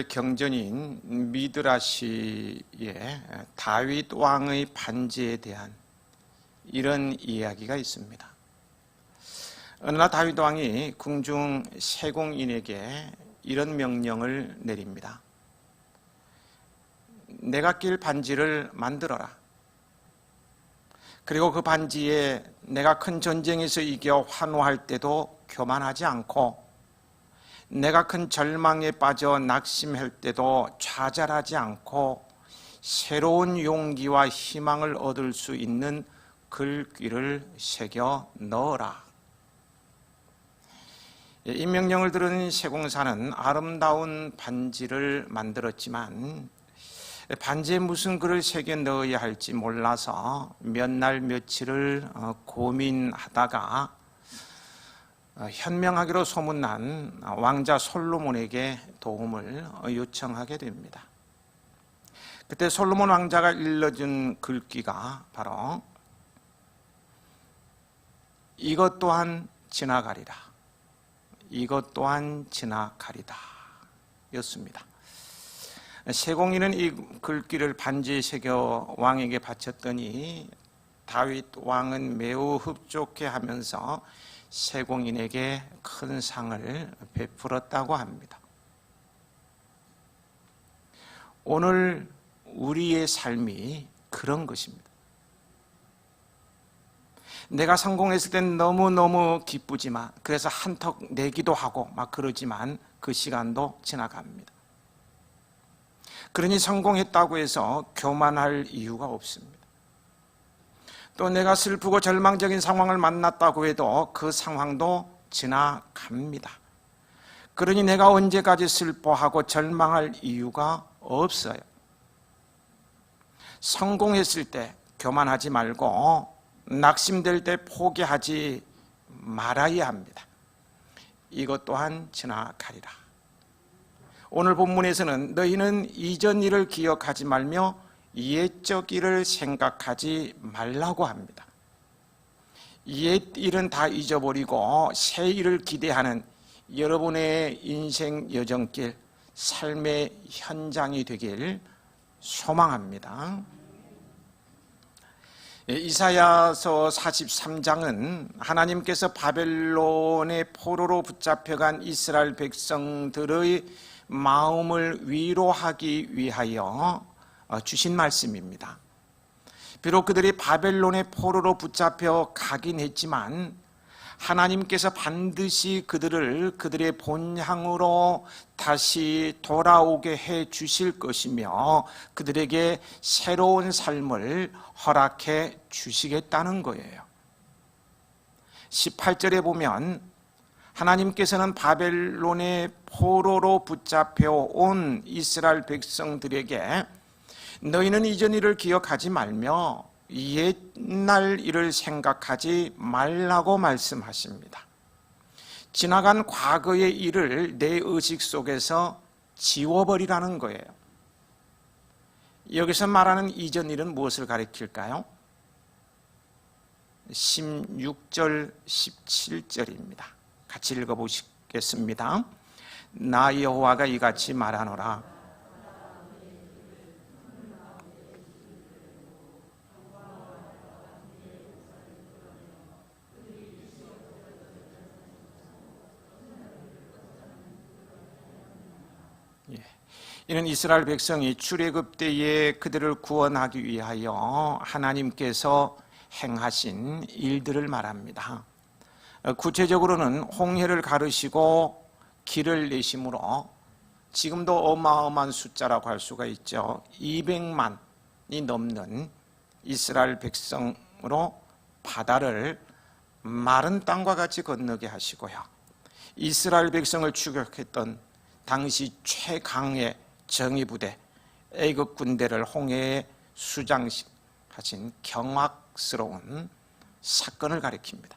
이스라엘 경전인 미드라시에 다윗 왕의 반지에 대한 이런 이야기가 있습니다. 어느 날 다윗 왕이 궁중 세공인에게 이런 명령을 내립니다. 내가 낄 반지를 만들어라. 그리고 그 반지에 내가 큰 전쟁에서 이겨 환호할 때도 교만하지 않고, 내가 큰 절망에 빠져 낙심할 때도 좌절하지 않고 새로운 용기와 희망을 얻을 수 있는 글귀를 새겨 넣어라. 이 명령을 들은 세공사는 아름다운 반지를 만들었지만 반지에 무슨 글을 새겨 넣어야 할지 몰라서 몇 날 며칠을 고민하다가 현명하기로 소문난 왕자 솔로몬에게 도움을 요청하게 됩니다. 그때 솔로몬 왕자가 일러준 글귀가 바로 이것 또한 지나가리라, 이것 또한 지나가리다 였습니다. 세공인은 이 글귀를 반지에 새겨 왕에게 바쳤더니 다윗 왕은 매우 흡족해하면서 세공인에게 큰 상을 베풀었다고 합니다. 오늘 우리의 삶이 그런 것입니다. 내가 성공했을 땐 너무너무 기쁘지만, 그래서 한턱 내기도 하고 막 그러지만 그 시간도 지나갑니다. 그러니 성공했다고 해서 교만할 이유가 없습니다. 또 내가 슬프고 절망적인 상황을 만났다고 해도 그 상황도 지나갑니다. 그러니 내가 언제까지 슬퍼하고 절망할 이유가 없어요. 성공했을 때 교만하지 말고 낙심될 때 포기하지 말아야 합니다. 이것 또한 지나가리라. 오늘 본문에서는 너희는 이전 일을 기억하지 말며 옛적 일을 생각하지 말라고 합니다. 옛 일은 다 잊어버리고 새 일을 기대하는 여러분의 인생 여정길, 삶의 현장이 되길 소망합니다. 이사야서 43장은 하나님께서 바벨론의 포로로 붙잡혀간 이스라엘 백성들의 마음을 위로하기 위하여 주신 말씀입니다. 비록 그들이 바벨론의 포로로 붙잡혀 가긴 했지만 하나님께서 반드시 그들의 본향으로 다시 돌아오게 해 주실 것이며 그들에게 새로운 삶을 허락해 주시겠다는 거예요. 18절에 보면 하나님께서는 바벨론의 포로로 붙잡혀 온 이스라엘 백성들에게 너희는 이전 일을 기억하지 말며 옛날 일을 생각하지 말라고 말씀하십니다. 지나간 과거의 일을 내 의식 속에서 지워버리라는 거예요. 여기서 말하는 이전 일은 무엇을 가리킬까요? 16절, 17절입니다. 같이 읽어보시겠습니다. 나 여호와가 이같이 말하노라. 이는 이스라엘 백성이 출애굽 때에 그들을 구원하기 위하여 하나님께서 행하신 일들을 말합니다. 구체적으로는 홍해를 가르시고 길을 내심으로 지금도 어마어마한 숫자라고 할 수가 있죠. 200만이 넘는 이스라엘 백성으로 바다를 마른 땅과 같이 건너게 하시고요. 이스라엘 백성을 추격했던 당시 최강의 정의부대 애국 군대를 홍해에 수장하신 경악스러운 사건을 가리킵니다.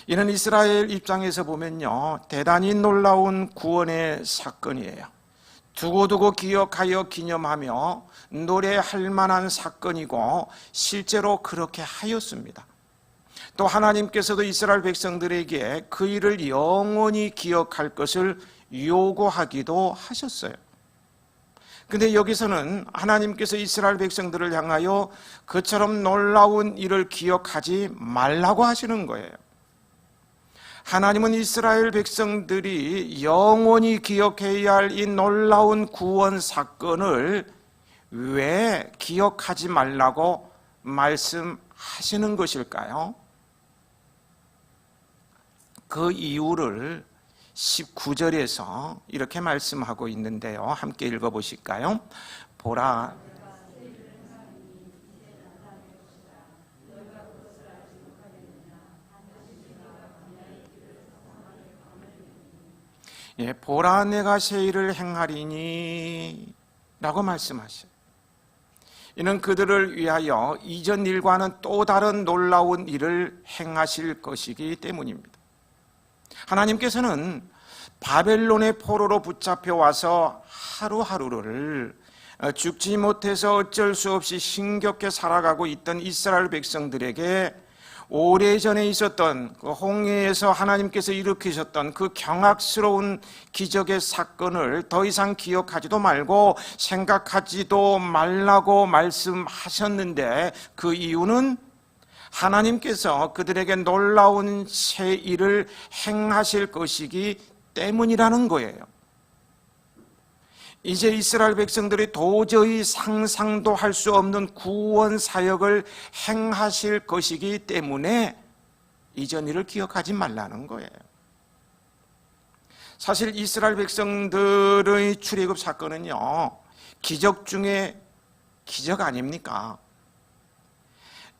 이는 이스라엘 입장에서 보면요, 대단히 놀라운 구원의 사건이에요. 두고두고 기억하여 기념하며 노래할 만한 사건이고 실제로 그렇게 하였습니다. 또 하나님께서도 이스라엘 백성들에게 그 일을 영원히 기억할 것을 요구하기도 하셨어요. 근데 여기서는 하나님께서 이스라엘 백성들을 향하여 그처럼 놀라운 일을 기억하지 말라고 하시는 거예요. 하나님은 이스라엘 백성들이 영원히 기억해야 할 이 놀라운 구원 사건을 왜 기억하지 말라고 말씀하시는 것일까요? 그 이유를 19절에서 이렇게 말씀하고 있는데요. 함께 읽어보실까요? 보라, 보라 내가 새 일을 행하리니 라고 말씀하셔요. 이는 그들을 위하여 이전 일과는 또 다른 놀라운 일을 행하실 것이기 때문입니다. 하나님께서는 바벨론의 포로로 붙잡혀 와서 하루하루를 죽지 못해서 어쩔 수 없이 힘겹게 살아가고 있던 이스라엘 백성들에게 오래전에 있었던 그 홍해에서 하나님께서 일으키셨던 그 경악스러운 기적의 사건을 더 이상 기억하지도 말고 생각하지도 말라고 말씀하셨는데, 그 이유는 하나님께서 그들에게 놀라운 새 일을 행하실 것이기 때문이라는 거예요. 이제 이스라엘 백성들이 도저히 상상도 할 수 없는 구원 사역을 행하실 것이기 때문에 이전 일을 기억하지 말라는 거예요. 사실 이스라엘 백성들의 출애굽 사건은요, 기적 중에 기적 아닙니까?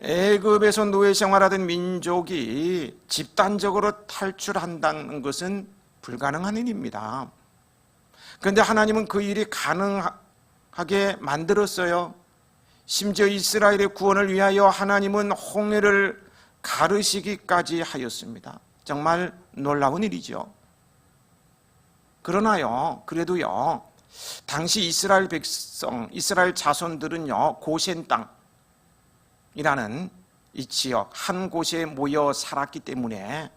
애굽에서 노예 생활하던 민족이 집단적으로 탈출한다는 것은 불가능한 일입니다. 그런데 하나님은 그 일이 가능하게 만들었어요. 심지어 이스라엘의 구원을 위하여 하나님은 홍해를 가르시기까지 하였습니다. 정말 놀라운 일이죠. 그러나요, 그래도요, 당시 이스라엘 백성, 이스라엘 자손들은요, 고센 땅이라는 이 지역 한 곳에 모여 살았기 때문에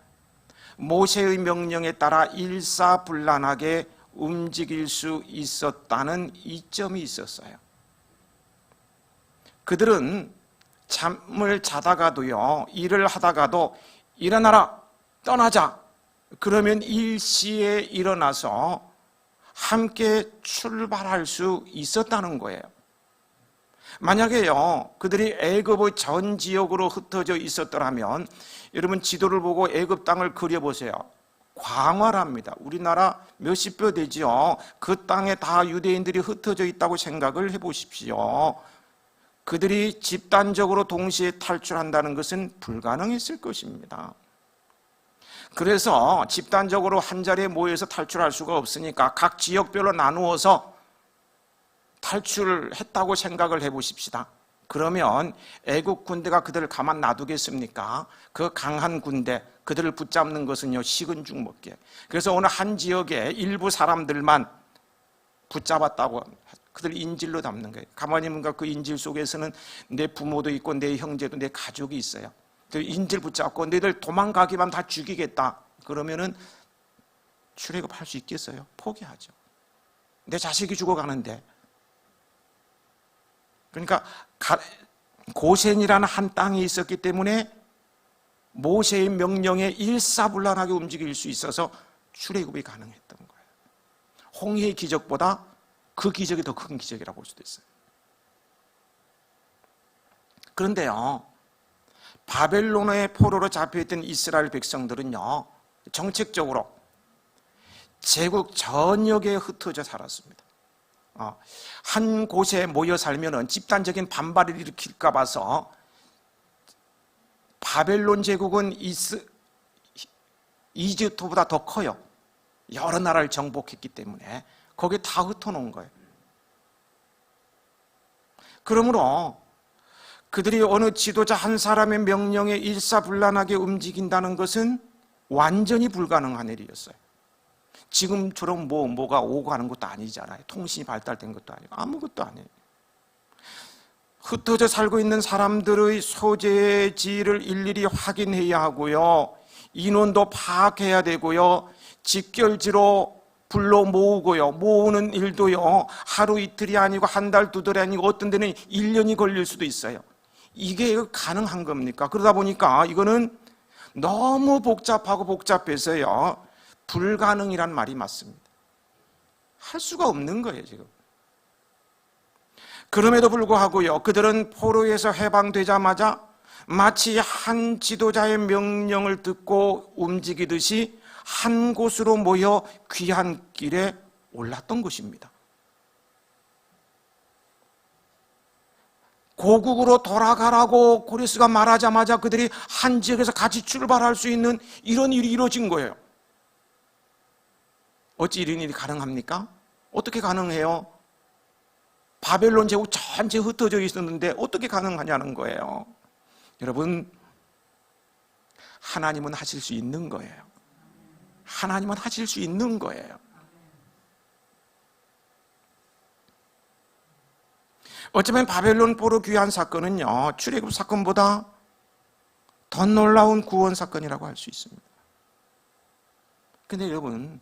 모세의 명령에 따라 일사불란하게 움직일 수 있었다는 이점이 있었어요. 그들은 잠을 자다가도요, 일을 하다가도 일어나라, 떠나자, 그러면 일시에 일어나서 함께 출발할 수 있었다는 거예요. 만약에요, 그들이 애굽의 전 지역으로 흩어져 있었더라면, 여러분 지도를 보고 애굽 땅을 그려보세요. 광활합니다. 우리나라 몇십 배 되죠. 그 땅에 다 유대인들이 흩어져 있다고 생각을 해보십시오. 그들이 집단적으로 동시에 탈출한다는 것은 불가능했을 것입니다. 그래서 집단적으로 한 자리에 모여서 탈출할 수가 없으니까 각 지역별로 나누어서 탈출을 했다고 생각을 해보십시다. 그러면 애국 군대가 그들을 가만 놔두겠습니까? 그 강한 군대, 그들을 붙잡는 것은요, 식은 죽 먹게. 그래서 어느 한 지역에 일부 사람들만 붙잡았다고 그들 인질로 담는 거예요. 가만히 보니까 그 인질 속에서는 내 부모도 있고 내 형제도 내 가족이 있어요. 인질 붙잡고 너희들 도망가기만 다 죽이겠다. 그러면은 출애굽할 수 있겠어요? 포기하죠. 내 자식이 죽어가는데. 그러니까 고센이라는 한 땅이 있었기 때문에 모세의 명령에 일사불란하게 움직일 수 있어서 출애굽이 가능했던 거예요. 홍해의 기적보다 그 기적이 더 큰 기적이라고 볼 수도 있어요. 그런데요, 바벨론의 포로로 잡혀있던 이스라엘 백성들은요, 정책적으로 제국 전역에 흩어져 살았습니다. 한 곳에 모여 살면은 집단적인 반발을 일으킬까 봐서 바벨론 제국은 이집트보다 더 커요. 여러 나라를 정복했기 때문에 거기에 다 흩어놓은 거예요. 그러므로 그들이 어느 지도자 한 사람의 명령에 일사불란하게 움직인다는 것은 완전히 불가능한 일이었어요. 지금처럼 뭐가 오고 가는 것도 아니잖아요. 통신이 발달된 것도 아니고 아무것도 아니에요. 흩어져 살고 있는 사람들의 소재지를 일일이 확인해야 하고요. 인원도 파악해야 되고요. 직결지로 불러 모으고요. 모으는 일도요. 하루 이틀이 아니고 한 달, 두 달이 아니고 어떤 데는 1년이 걸릴 수도 있어요. 이게 가능한 겁니까? 그러다 보니까 이거는 너무 복잡하고 복잡해서요. 불가능이란 말이 맞습니다. 할 수가 없는 거예요, 지금. 그럼에도 불구하고요, 그들은 포로에서 해방되자마자 마치 한 지도자의 명령을 듣고 움직이듯이 한 곳으로 모여 귀한 길에 올랐던 것입니다. 고국으로 돌아가라고 고레스가 말하자마자 그들이 한 지역에서 같이 출발할 수 있는 이런 일이 이루어진 거예요. 어찌 이런 일이 가능합니까? 어떻게 가능해요? 바벨론 제국 전체 흩어져 있었는데 어떻게 가능하냐는 거예요. 여러분, 하나님은 하실 수 있는 거예요. 하나님은 하실 수 있는 거예요. 어쩌면 바벨론 포로 귀환 사건은요, 출애굽 사건보다 더 놀라운 구원 사건이라고 할 수 있습니다. 근데 여러분,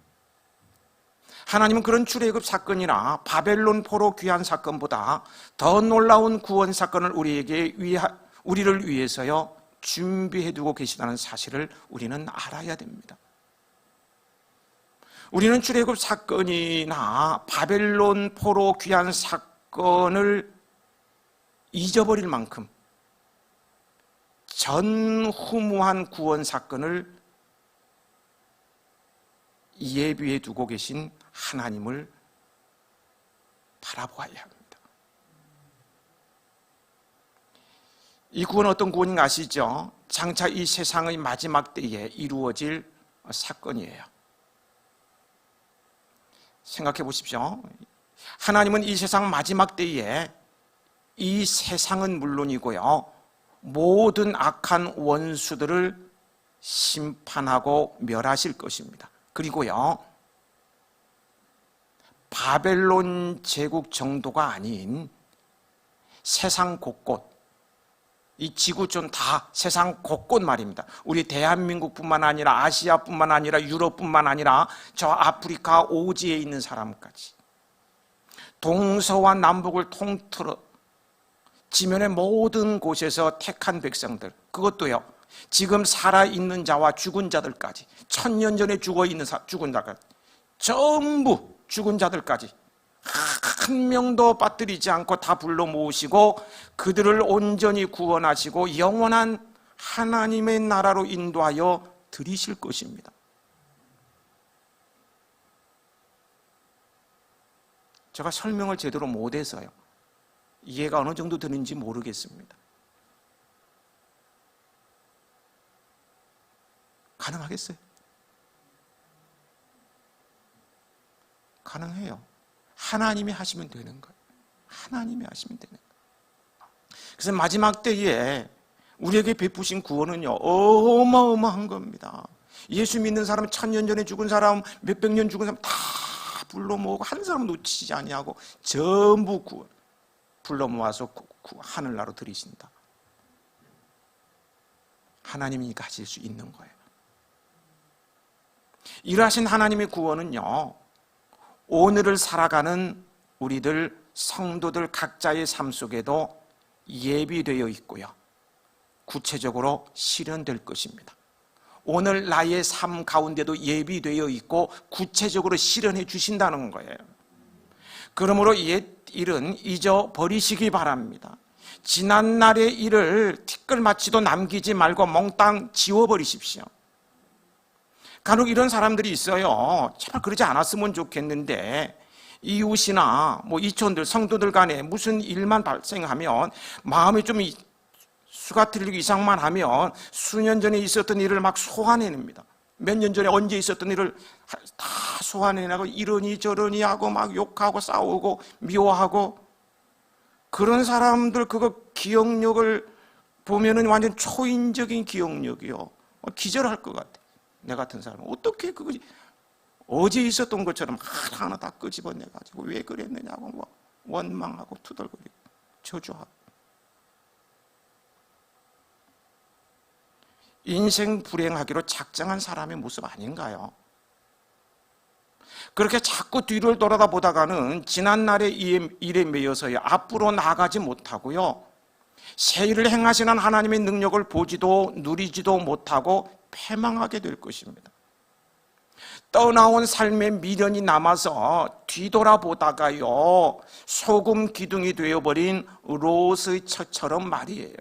하나님은 그런 출애굽 사건이나 바벨론 포로 귀환 사건보다 더 놀라운 구원 사건을 우리를 위해서요 준비해 두고 계시다는 사실을 우리는 알아야 됩니다. 우리는 출애굽 사건이나 바벨론 포로 귀환 사건을 잊어버릴 만큼 전후무한 구원 사건을 예비해 두고 계신 하나님을 바라보아야 합니다. 이 구원은 어떤 구원인가 아시죠? 장차 이 세상의 마지막 때에 이루어질 사건이에요. 생각해 보십시오. 하나님은 이 세상 마지막 때에 이 세상은 물론이고요, 모든 악한 원수들을 심판하고 멸하실 것입니다. 그리고요, 바벨론 제국 정도가 아닌 세상 곳곳, 이 지구촌 다 세상 곳곳 말입니다. 우리 대한민국뿐만 아니라 아시아뿐만 아니라 유럽뿐만 아니라 저 아프리카 오지에 있는 사람까지, 동서와 남북을 통틀어 지면의 모든 곳에서 택한 백성들, 그것도요 지금 살아있는 자와 죽은 자들까지, 1000년 전에 죽은 자까지, 전부 죽은 자들까지 한 명도 빠뜨리지 않고 다 불러 모으시고 그들을 온전히 구원하시고 영원한 하나님의 나라로 인도하여 들이실 것입니다. 제가 설명을 제대로 못해서요 이해가 어느 정도 되는지 모르겠습니다. 가능하겠어요? 가능해요. 하나님이 하시면 되는 거예요. 하나님이 하시면 되는 거예요. 그래서 마지막 때에 우리에게 베푸신 구원은요 어마어마한 겁니다. 예수 믿는 사람, 1000년 전에 죽은 사람, 몇백 년 죽은 사람 다 불러 모으고 한 사람 놓치지 아니하고 전부 불러 모아서 하늘나라로 들이신다. 하나님이 가질 수 있는 거예요. 이러하신 하나님의 구원은요 오늘을 살아가는 우리들 성도들 각자의 삶 속에도 예비되어 있고요 구체적으로 실현될 것입니다. 오늘 나의 삶 가운데도 예비되어 있고 구체적으로 실현해 주신다는 거예요. 그러므로 옛 일은 잊어버리시기 바랍니다. 지난날의 일을 티끌마치도 남기지 말고 몽땅 지워버리십시오. 간혹 이런 사람들이 있어요. 제발 그러지 않았으면 좋겠는데 이웃이나 이촌들, 성도들 간에 무슨 일만 발생하면 마음이 좀 수가 틀리고 이상만 하면 수년 전에 있었던 일을 막 소환해냅니다. 몇 년 전에 언제 있었던 일을 다 소환해내고 이러니 저러니 하고 막 욕하고 싸우고 미워하고, 그런 사람들 그거 기억력을 보면은 완전 초인적인 기억력이요. 기절할 것 같아. 내 같은 사람은 어떻게 그거 어제 있었던 것처럼 하나하나 다 끄집어내가지고 왜 그랬느냐고 원망하고 투덜거리고 저주하고. 인생 불행하기로 작정한 사람의 모습 아닌가요? 그렇게 자꾸 뒤를 돌아보다가는 지난날의 일에 매여서요, 앞으로 나가지 못하고요, 새 일을 행하시는 하나님의 능력을 보지도 누리지도 못하고 패망하게 될 것입니다. 떠나온 삶의 미련이 남아서 뒤돌아보다가요, 소금 기둥이 되어버린 롯의 처처럼 말이에요.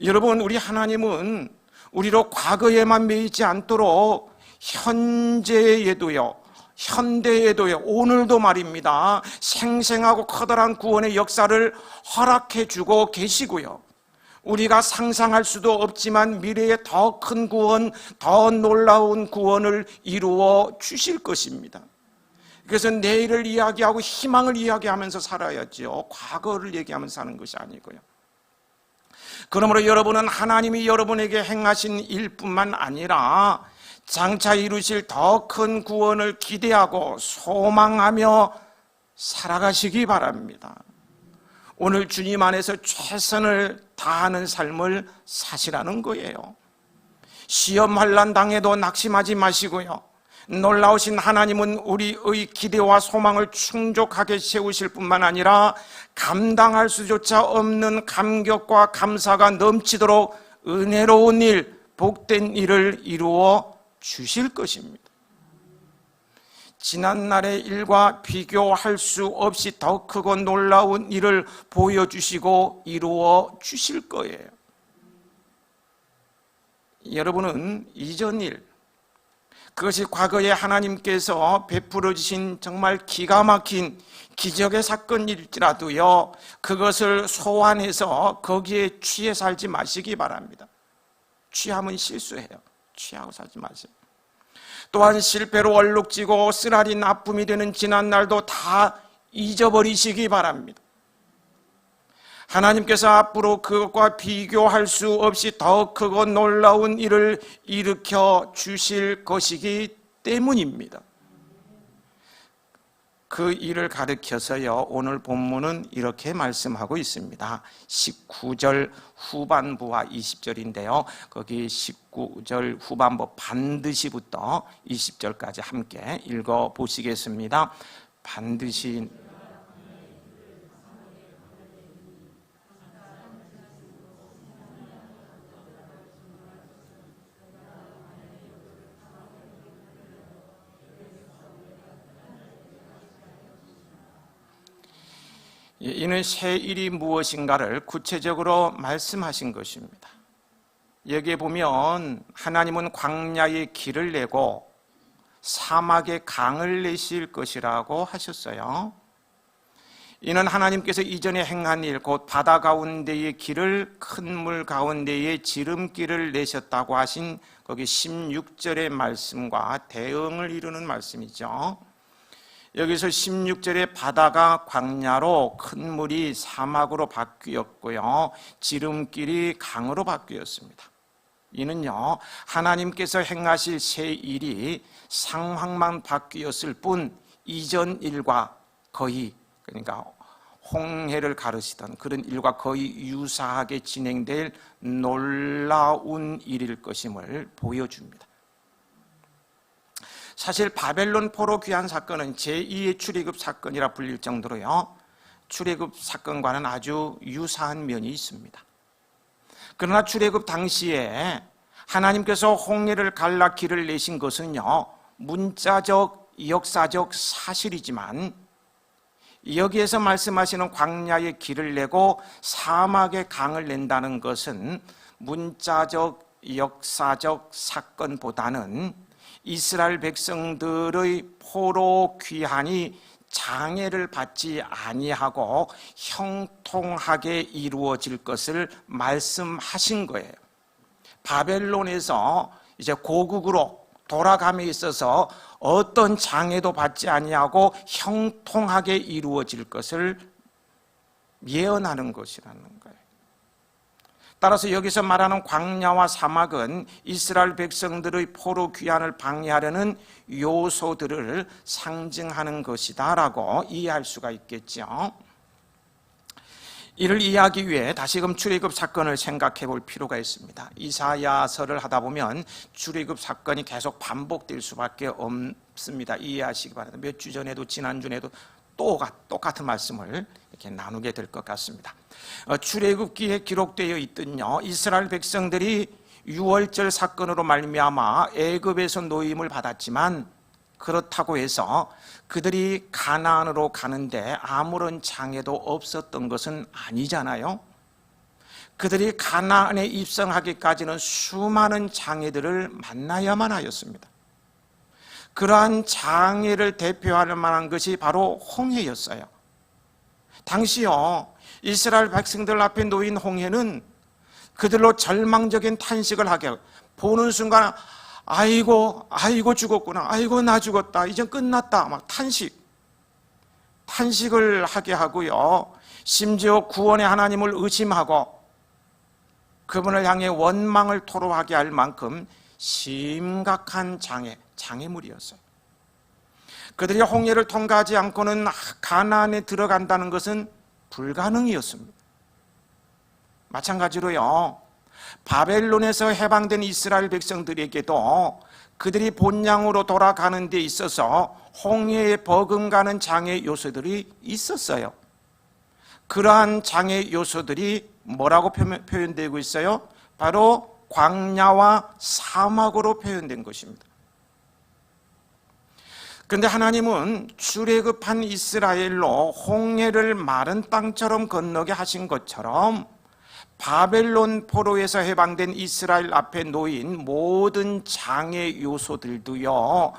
여러분, 우리 하나님은 우리로 과거에만 매이지 않도록 현재에도요, 현대에도요, 오늘도 말입니다, 생생하고 커다란 구원의 역사를 허락해 주고 계시고요, 우리가 상상할 수도 없지만 미래에 더 큰 구원, 더 놀라운 구원을 이루어 주실 것입니다. 그래서 내일을 이야기하고 희망을 이야기하면서 살아야죠. 과거를 얘기하면서 사는 것이 아니고요. 그러므로 여러분은 하나님이 여러분에게 행하신 일뿐만 아니라 장차 이루실 더 큰 구원을 기대하고 소망하며 살아가시기 바랍니다. 오늘 주님 안에서 최선을 다하는 삶을 사시라는 거예요. 시험 환난 당해도 낙심하지 마시고요, 놀라우신 하나님은 우리의 기대와 소망을 충족하게 세우실 뿐만 아니라 감당할 수조차 없는 감격과 감사가 넘치도록 은혜로운 일, 복된 일을 이루어 주실 것입니다. 지난날의 일과 비교할 수 없이 더 크고 놀라운 일을 보여주시고 이루어 주실 거예요. 여러분은 이전 일, 그것이 과거에 하나님께서 베풀어 주신 정말 기가 막힌 기적의 사건일지라도요, 그것을 소환해서 거기에 취해 살지 마시기 바랍니다. 취하면 실수해요. 취하고 살지 마세요. 또한 실패로 얼룩지고 쓰라린 아픔이 되는 지난날도 다 잊어버리시기 바랍니다. 하나님께서 앞으로 그것과 비교할 수 없이 더 크고 놀라운 일을 일으켜 주실 것이기 때문입니다. 그 일을 가르쳐서요, 오늘 본문은 이렇게 말씀하고 있습니다. 19절 후반부와 20절인데요 거기 19절 후반부 반드시부터 20절까지 함께 읽어보시겠습니다. 반드시 이는 새 일이 무엇인가를 구체적으로 말씀하신 것입니다. 여기에 보면 하나님은 광야에 길을 내고 사막에 강을 내실 것이라고 하셨어요. 이는 하나님께서 이전에 행한 일, 곧 바다 가운데의 길을 큰 물 가운데에 지름길을 내셨다고 하신 거기 16절의 말씀과 대응을 이루는 말씀이죠. 여기서 16절에 바다가 광야로 큰 물이 사막으로 바뀌었고요, 지름길이 강으로 바뀌었습니다. 이는요, 하나님께서 행하실 새 일이 상황만 바뀌었을 뿐 이전 일과 거의, 그러니까 홍해를 가르시던 그런 일과 거의 유사하게 진행될 놀라운 일일 것임을 보여줍니다. 사실 바벨론 포로 귀환 사건은 제2의 출애굽 사건이라 불릴 정도로요, 출애굽 사건과는 아주 유사한 면이 있습니다. 그러나 출애굽 당시에 하나님께서 홍해를 갈라 길을 내신 것은요, 문자적 역사적 사실이지만 여기에서 말씀하시는 광야의 길을 내고 사막의 강을 낸다는 것은 문자적 역사적 사건보다는 이스라엘 백성들의 포로 귀환이 장애를 받지 아니하고 형통하게 이루어질 것을 말씀하신 거예요. 바벨론에서 이제 고국으로 돌아감에 있어서 어떤 장애도 받지 아니하고 형통하게 이루어질 것을 예언하는 것이라는 거예요. 따라서 여기서 말하는 광야와 사막은 이스라엘 백성들의 포로 귀환을 방해하려는 요소들을 상징하는 것이다라고 이해할 수가 있겠죠. 이를 이해하기 위해 다시금 출애굽 사건을 생각해 볼 필요가 있습니다. 이사야서를 하다 보면 출애굽 사건이 계속 반복될 수밖에 없습니다. 이해하시기 바랍니다. 몇 주 전에도 지난주에도 똑같은 말씀을 이렇게 나누게 될 것 같습니다. 출애굽기에 기록되어 있던요, 이스라엘 백성들이 유월절 사건으로 말미암아 애굽에서 노임을 받았지만 그렇다고 해서 그들이 가나안으로 가는데 아무런 장애도 없었던 것은 아니잖아요. 그들이 가나안에 입성하기까지는 수많은 장애들을 만나야만 하였습니다. 그러한 장애를 대표할 만한 것이 바로 홍해였어요. 당시요, 이스라엘 백성들 앞에 놓인 홍해는 그들로 절망적인 탄식을 하게, 보는 순간 아이고 죽었구나, 아이고 나 죽었다, 이젠 끝났다, 막 탄식을 하게 하고요, 심지어 구원의 하나님을 의심하고 그분을 향해 원망을 토로하게 할 만큼 심각한 장애물이었어요. 그들이 홍해를 통과하지 않고는 가나안에 들어간다는 것은 불가능이었습니다. 마찬가지로요, 바벨론에서 해방된 이스라엘 백성들에게도 그들이 본향으로 돌아가는 데 있어서 홍해에 버금가는 장애 요소들이 있었어요. 그러한 장애 요소들이 뭐라고 표현되고 있어요? 바로 광야와 사막으로 표현된 것입니다. 그런데 하나님은 출애굽한 이스라엘로 홍해를 마른 땅처럼 건너게 하신 것처럼 바벨론 포로에서 해방된 이스라엘 앞에 놓인 모든 장애 요소들도요,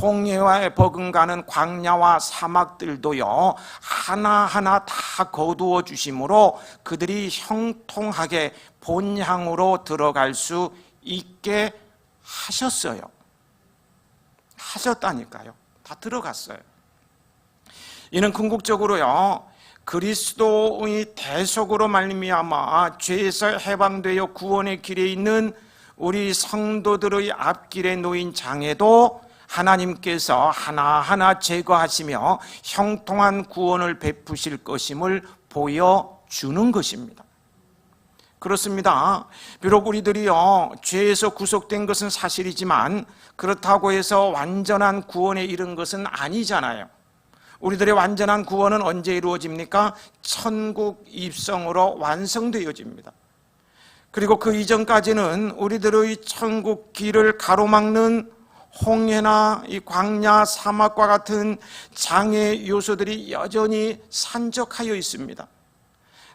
홍해와 버금가는 광야와 사막들도요, 하나하나 다 거두어 주심으로 그들이 형통하게 본향으로 들어갈 수 있게 하셨어요. 하셨다니까요. 다 들어갔어요. 이는 궁극적으로요, 그리스도의 대속으로 말미암아 죄에서 해방되어 구원의 길에 있는 우리 성도들의 앞길에 놓인 장애도 하나님께서 하나하나 제거하시며 형통한 구원을 베푸실 것임을 보여주는 것입니다. 그렇습니다. 비록 우리들이요, 죄에서 구속된 것은 사실이지만 그렇다고 해서 완전한 구원에 이른 것은 아니잖아요. 우리들의 완전한 구원은 언제 이루어집니까? 천국 입성으로 완성되어집니다. 그리고 그 이전까지는 우리들의 천국 길을 가로막는 홍해나 이 광야, 사막과 같은 장애 요소들이 여전히 산적하여 있습니다.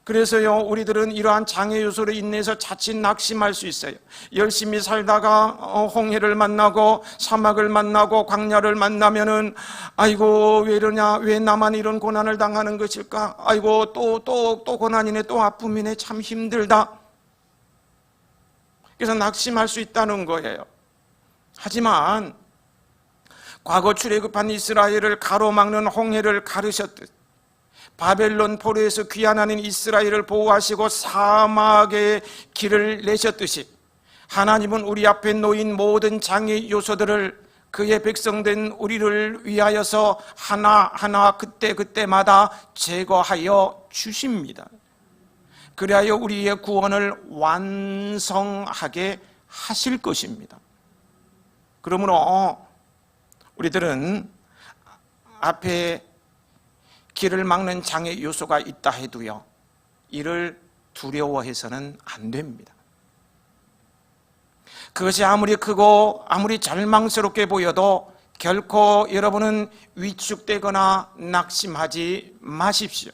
그래서요, 우리들은 이러한 장애 요소로 인해서 자칫 낙심할 수 있어요. 열심히 살다가 홍해를 만나고 사막을 만나고 광야를 만나면은 아이고 왜 이러냐, 왜 나만 이런 고난을 당하는 것일까, 아이고 또 고난이네, 또 아픔이네, 참 힘들다. 그래서 낙심할 수 있다는 거예요. 하지만 과거 출애굽한 이스라엘을 가로막는 홍해를 가르셨듯 바벨론 포로에서 귀환하는 이스라엘을 보호하시고 사막의 길을 내셨듯이 하나님은 우리 앞에 놓인 모든 장애 요소들을 그의 백성된 우리를 위하여서 하나하나 그때마다 제거하여 주십니다. 그리하여 우리의 구원을 완성하게 하실 것입니다. 그러므로 우리들은 앞에 길을 막는 장애 요소가 있다 해도요, 이를 두려워해서는 안 됩니다. 그것이 아무리 크고 아무리 절망스럽게 보여도 결코 여러분은 위축되거나 낙심하지 마십시오.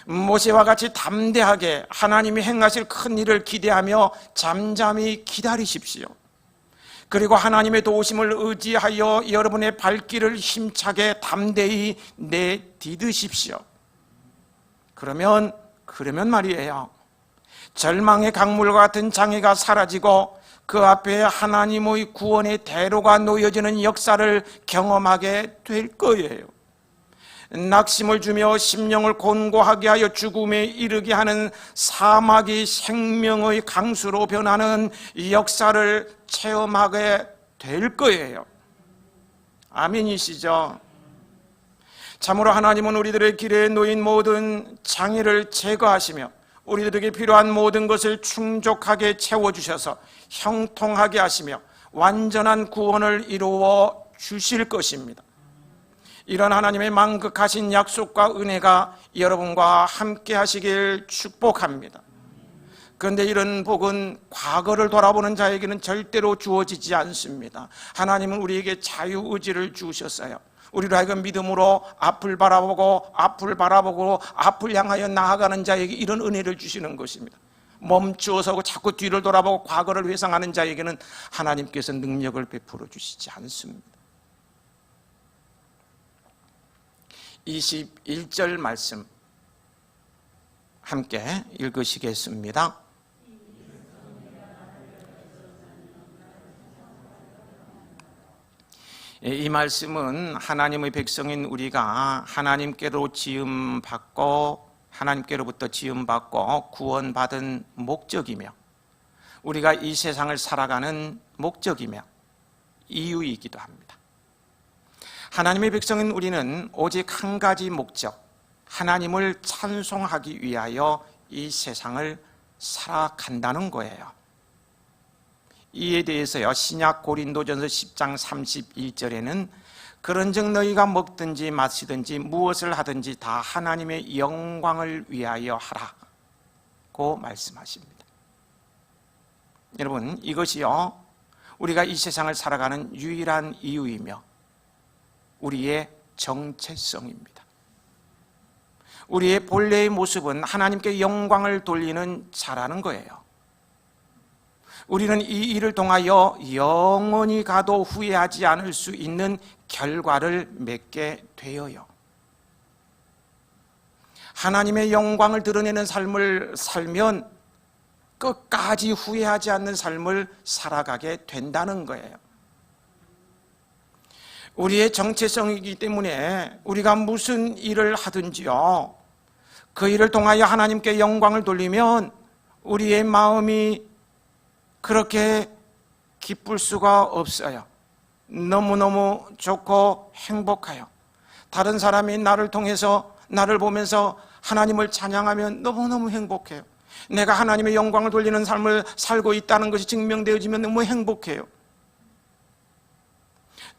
모세와 같이 담대하게 하나님이 행하실 큰 일을 기대하며 잠잠히 기다리십시오. 그리고 하나님의 도우심을 의지하여 여러분의 발길을 힘차게 담대히 내디드십시오. 그러면 말이에요, 절망의 강물과 같은 장애가 사라지고 그 앞에 하나님의 구원의 대로가 놓여지는 역사를 경험하게 될 거예요. 낙심을 주며 심령을 곤고하게 하여 죽음에 이르게 하는 사막이 생명의 강수로 변하는 역사를 체험하게 될 거예요. 아멘이시죠? 참으로 하나님은 우리들의 길에 놓인 모든 장애를 제거하시며 우리들에게 필요한 모든 것을 충족하게 채워주셔서 형통하게 하시며 완전한 구원을 이루어 주실 것입니다. 이런 하나님의 만극하신 약속과 은혜가 여러분과 함께 하시길 축복합니다. 그런데 이런 복은 과거를 돌아보는 자에게는 절대로 주어지지 않습니다. 하나님은 우리에게 자유의지를 주셨어요. 우리로 하여금 믿음으로 앞을 바라보고 앞을 향하여 나아가는 자에게 이런 은혜를 주시는 것입니다. 멈추어서고 자꾸 뒤를 돌아보고 과거를 회상하는 자에게는 하나님께서 능력을 베풀어 주시지 않습니다. 21절 말씀 함께 읽으시겠습니다. 이 말씀은 하나님의 백성인 우리가 하나님께로부터 지음받고 구원받은 목적이며 우리가 이 세상을 살아가는 목적이며 이유이기도 합니다. 하나님의 백성인 우리는 오직 한 가지 목적, 하나님을 찬송하기 위하여 이 세상을 살아간다는 거예요. 이에 대해서요, 신약 고린도전서 10장 31절에는 그런즉 너희가 먹든지 마시든지 무엇을 하든지 다 하나님의 영광을 위하여 하라고 말씀하십니다. 여러분, 이것이요 우리가 이 세상을 살아가는 유일한 이유이며 우리의 정체성입니다. 우리의 본래의 모습은 하나님께 영광을 돌리는 자라는 거예요. 우리는 이 일을 통하여 영원히 가도 후회하지 않을 수 있는 결과를 맺게 되어요. 하나님의 영광을 드러내는 삶을 살면 끝까지 후회하지 않는 삶을 살아가게 된다는 거예요. 우리의 정체성이기 때문에 우리가 무슨 일을 하든지요, 그 일을 통하여 하나님께 영광을 돌리면 우리의 마음이 그렇게 기쁠 수가 없어요. 너무너무 좋고 행복해요. 다른 사람이 나를 통해서 나를 보면서 하나님을 찬양하면 너무너무 행복해요. 내가 하나님의 영광을 돌리는 삶을 살고 있다는 것이 증명되어지면 너무 행복해요.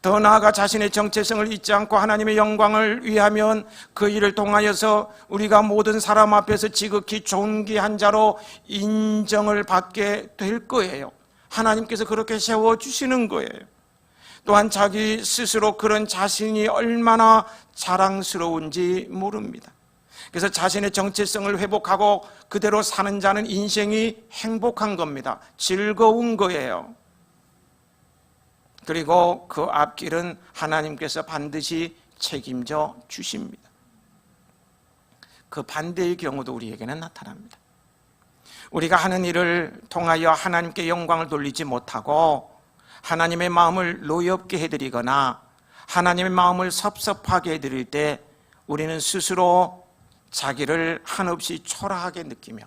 더 나아가 자신의 정체성을 잊지 않고 하나님의 영광을 위하면 그 일을 통하여서 우리가 모든 사람 앞에서 지극히 존귀한 자로 인정을 받게 될 거예요. 하나님께서 그렇게 세워주시는 거예요. 또한 자기 스스로 그런 자신이 얼마나 자랑스러운지 모릅니다. 그래서 자신의 정체성을 회복하고 그대로 사는 자는 인생이 행복한 겁니다. 즐거운 거예요. 그리고 그 앞길은 하나님께서 반드시 책임져 주십니다. 그 반대의 경우도 우리에게는 나타납니다. 우리가 하는 일을 통하여 하나님께 영광을 돌리지 못하고 하나님의 마음을 노엽게 해드리거나 하나님의 마음을 섭섭하게 해드릴 때 우리는 스스로 자기를 한없이 초라하게 느끼며,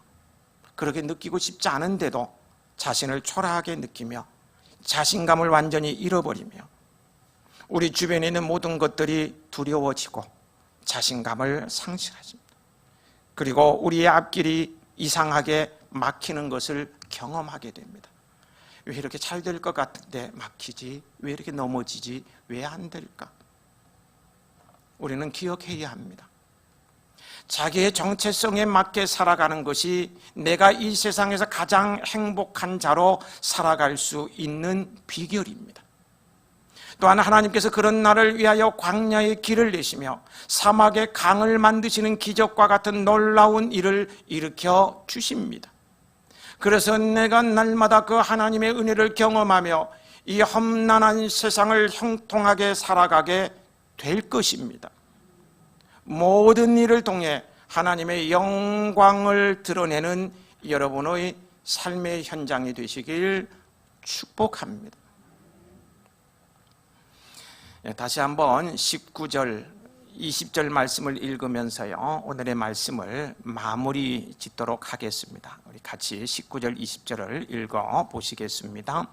그렇게 느끼고 싶지 않은데도 자신을 초라하게 느끼며 자신감을 완전히 잃어버리며 우리 주변에 있는 모든 것들이 두려워지고 자신감을 상실하십니다. 그리고 우리의 앞길이 이상하게 막히는 것을 경험하게 됩니다. 왜 이렇게 잘 될 것 같은데 막히지? 왜 이렇게 넘어지지? 왜 안 될까? 우리는 기억해야 합니다. 자기의 정체성에 맞게 살아가는 것이 내가 이 세상에서 가장 행복한 자로 살아갈 수 있는 비결입니다. 또한 하나님께서 그런 나를 위하여 광야의 길을 내시며 사막의 강을 만드시는 기적과 같은 놀라운 일을 일으켜 주십니다. 그래서 내가 날마다 그 하나님의 은혜를 경험하며 이 험난한 세상을 형통하게 살아가게 될 것입니다. 모든 일을 통해 하나님의 영광을 드러내는 여러분의 삶의 현장이 되시길 축복합니다. 다시 한번 19절, 20절 말씀을 읽으면서요, 오늘의 말씀을 마무리 짓도록 하겠습니다. 우리 같이 19절, 20절을 읽어 보시겠습니다.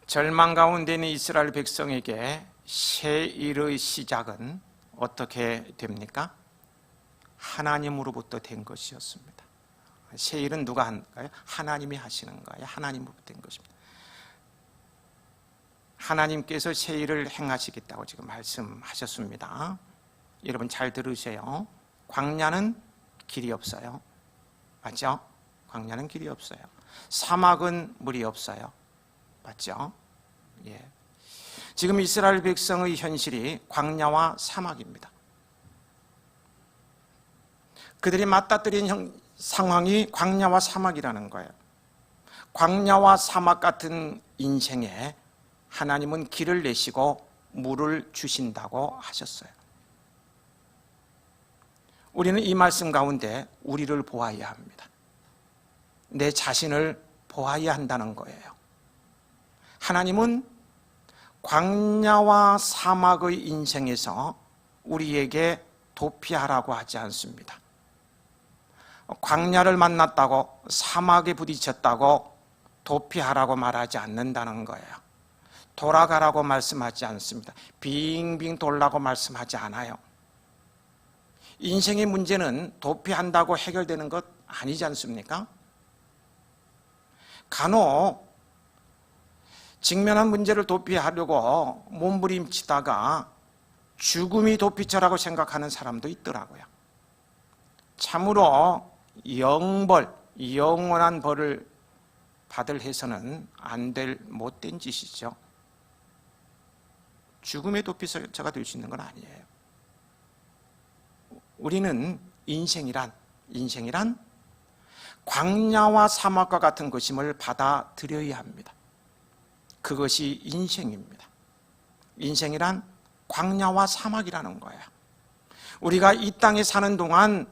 절망 가운데 있는 이스라엘 백성에게 새 일의 시작은 어떻게 됩니까? 하나님으로부터 된 것이었습니다. 새 일은 누가 한가요? 하나님이 하시는 거예요. 하나님으로부터 된 것입니다. 하나님께서 새 일을 행하시겠다고 지금 말씀하셨습니다. 여러분 잘 들으세요. 광야는 길이 없어요. 맞죠? 광야는 길이 없어요. 사막은 물이 없어요. 맞죠? 지금 이스라엘 백성의 현실이 광야와 사막입니다. 그들이 맞닥뜨린 상황이 광야와 사막이라는 거예요. 광야와 사막 같은 인생에 하나님은 길을 내시고 물을 주신다고 하셨어요. 우리는 이 말씀 가운데 우리를 보아야 합니다. 내 자신을 보아야 한다는 거예요. 하나님은 광야와 사막의 인생에서 우리에게 도피하라고 하지 않습니다. 광야를 만났다고 사막에 부딪혔다고 도피하라고 말하지 않는다는 거예요. 돌아가라고 말씀하지 않습니다. 빙빙 돌라고 말씀하지 않아요. 인생의 문제는 도피한다고 해결되는 것 아니지 않습니까? 간혹 직면한 문제를 도피하려고 몸부림치다가 죽음이 도피처라고 생각하는 사람도 있더라고요. 참으로 영원한 벌을 받을 해서는 안 될 못된 짓이죠. 죽음의 도피처가 될 수 있는 건 아니에요. 우리는 인생이란 광야와 사막과 같은 것임을 받아들여야 합니다. 그것이 인생입니다. 인생이란 광야와 사막이라는 거예요. 우리가 이 땅에 사는 동안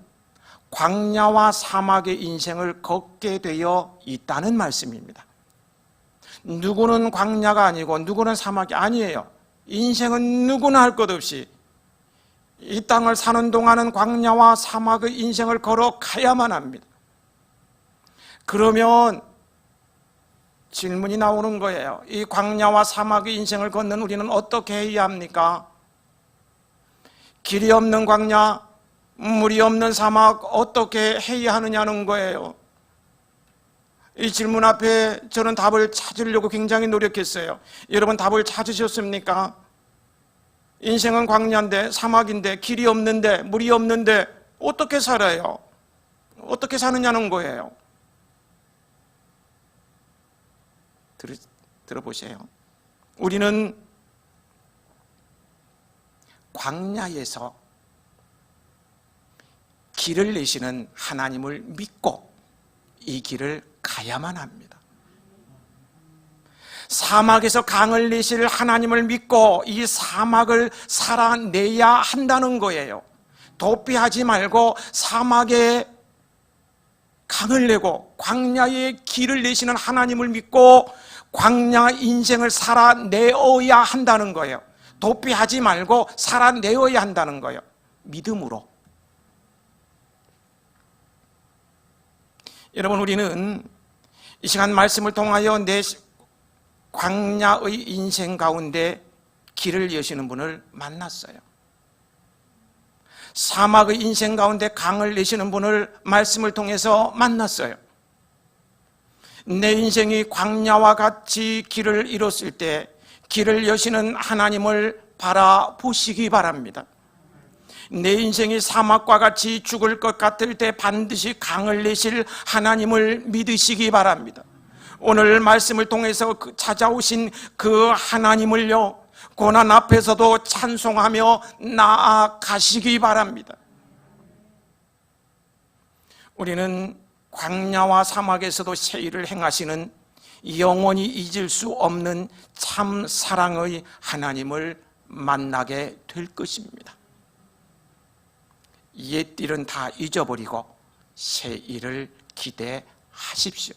광야와 사막의 인생을 걷게 되어 있다는 말씀입니다. 누구는 광야가 아니고 누구는 사막이 아니에요. 인생은 누구나 할 것 없이 이 땅을 사는 동안은 광야와 사막의 인생을 걸어가야만 합니다. 그러면 질문이 나오는 거예요. 이 광야와 사막의 인생을 걷는 우리는 어떻게 해야 합니까? 길이 없는 광야, 물이 없는 사막 어떻게 해야 하느냐는 거예요. 이 질문 앞에 저는 답을 찾으려고 굉장히 노력했어요. 여러분 답을 찾으셨습니까? 인생은 광야인데 사막인데 길이 없는데 물이 없는데 어떻게 살아요? 어떻게 사느냐는 거예요. 들어보세요. 우리는 광야에서 길을 내시는 하나님을 믿고 이 길을 가야만 합니다. 사막에서 강을 내실 하나님을 믿고 이 사막을 살아내야 한다는 거예요. 도피하지 말고 사막에 강을 내고 광야에 길을 내시는 하나님을 믿고 광야 인생을 살아내어야 한다는 거예요. 도피하지 말고 살아내어야 한다는 거예요. 믿음으로. 여러분 우리는 이 시간 말씀을 통하여 내 광야의 인생 가운데 길을 여시는 분을 만났어요. 사막의 인생 가운데 강을 내시는 분을 말씀을 통해서 만났어요. 내 인생이 광야와 같이 길을 잃었을 때 길을 여시는 하나님을 바라보시기 바랍니다. 내 인생이 사막과 같이 죽을 것 같을 때 반드시 강을 내실 하나님을 믿으시기 바랍니다. 오늘 말씀을 통해서 찾아오신 그 하나님을요, 고난 앞에서도 찬송하며 나아가시기 바랍니다. 우리는 광야와 사막에서도 새 일을 행하시는 영원히 잊을 수 없는 참 사랑의 하나님을 만나게 될 것입니다. 옛 일은 다 잊어버리고 새 일을 기대하십시오.